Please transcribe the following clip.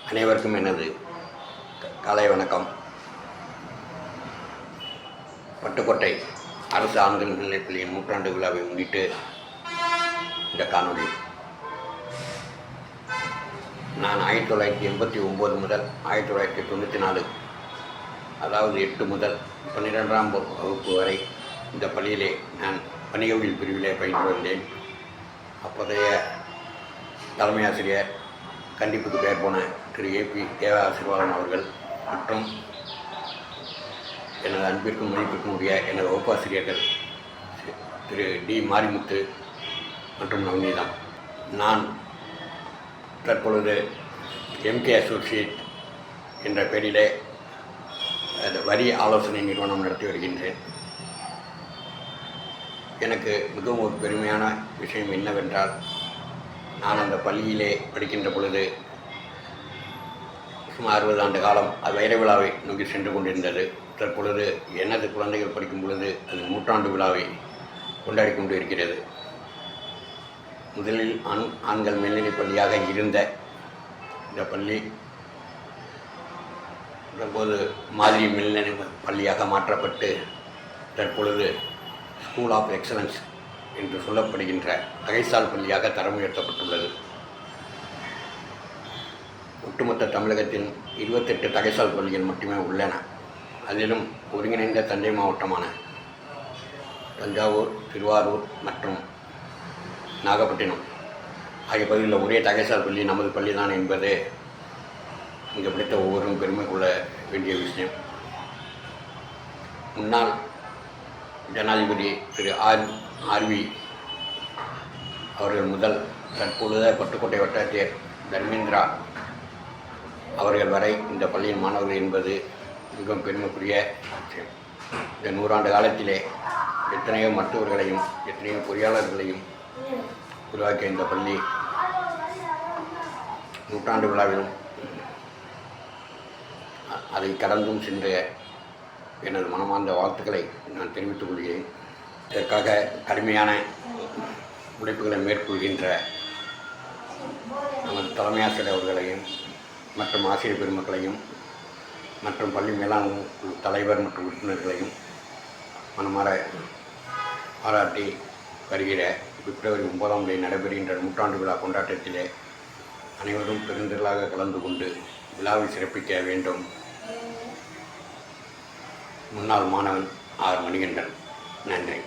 அனைவருக்கும் எனது காலை வணக்கம். பட்டுக்கோட்டை அரசு ஆண்கள் மேல்நிலைப்பள்ளியின் நூற்றாண்டு விழாவை முன்னிட்டு இந்த காணொளி. நான் 1989 முதல் 1994, அதாவது 8 முதல் 12ஆம் வகுப்பு வரை இந்த பள்ளியிலே நான் வணிகவியல் பிரிவிலே பயின்று வந்தேன். அப்போதைய தலைமை ஆசிரியர், கண்டிப்புக்கு பெயர் போன திரு ஏபி தேவ ஆசீர்வாதம் அவர்கள் மற்றும் எனது அன்பிற்கும் மதிப்பிற்கும் உரிய எனது வகுப்பாசிரியர்கள் திரு டி மாரிமுத்து மற்றும் நவநீதம். நான் தற்பொழுது எம்கே அசோசியேட் என்ற பெயரிலே வரி ஆலோசனை நிறுவனம் நடத்தி வருகின்றேன். எனக்கு மிகவும் ஒரு பெருமையான விஷயம் என்னவென்றால், நான் அந்த பள்ளியிலே படிக்கின்ற பொழுது சுமார் 60 ஆண்டு காலம் அது வைர விழாவை நோக்கி சென்று கொண்டிருந்தது. தற்பொழுது எனது குழந்தைகள் படிக்கும் பொழுது அது நூற்றாண்டு விழாவை கொண்டாடி கொண்டு இருக்கிறது. முதலில் ஆண்கள் மேல்நிலைப் பள்ளியாக இருந்த இந்த பள்ளி தற்போது மாதிரி மேல்நிலை பள்ளியாக மாற்றப்பட்டு தற்பொழுது ஸ்கூல் ஆஃப் எக்ஸலன்ஸ் என்று சொல்லப்படுகின்ற தகைசால் பள்ளியாக தரம் உயர்த்தப்பட்டுள்ளது. ஒட்டுமொத்த தமிழகத்தின் 28 தகைசால் பள்ளிகள் மட்டுமே உள்ளன. அதிலும் ஒருங்கிணைந்த தஞ்சை மாவட்டமான தஞ்சாவூர், திருவாரூர் மற்றும் நாகப்பட்டினம் ஆகிய பகுதிகளில் ஒரே தகைசால் பள்ளி நமது பள்ளிதான் என்பது இங்கே படித்த ஒவ்வொருவரும் பெருமை கொள்ள வேண்டிய விஷயம். முன்னாள் ஜனாதிபதி திரு ஆர்வி அவர்கள் முதல் தற்பொழுது பட்டுக்கோட்டை வட்டாட்சியர் தர்மேந்திரா அவர்கள் வரை இந்த பள்ளியின் மாணவர்கள் என்பது மிகவும் பெருமைக்குரிய விஷயம். இந்த 100 ஆண்டு காலத்திலே எத்தனையோ மருத்துவர்களையும் எத்தனையோ பொறியாளர்களையும் உருவாக்கிய இந்த பள்ளி நூற்றாண்டு விழாவிலும் அதை கடந்தும் சென்ற எனது மனமார்ந்த வாழ்த்துக்களை நான் தெரிவித்துக் கொள்கிறேன். இதற்காக கடுமையான உழைப்புகளை மேற்கொள்கின்ற நமது தலைமை ஆசிரியர் அவர்களையும் மற்றும் ஆசிரியர் பெருமக்களையும் மற்றும் பள்ளி மேலாண்மை குழு தலைவர் மற்றும் உறுப்பினர்களையும் மனமாற பாராட்டி வருகிற பிப்ரவரி 9ஆம் தேதி நடைபெறுகின்ற நூற்றாண்டு விழா கொண்டாட்டத்திலே அனைவரும் பெருந்திரளாக கலந்து கொண்டு விழாவை சிறப்பிக்க வேண்டும். முன்னாள் மாணவன் ஆர் மணிகண்டன். நன்றி.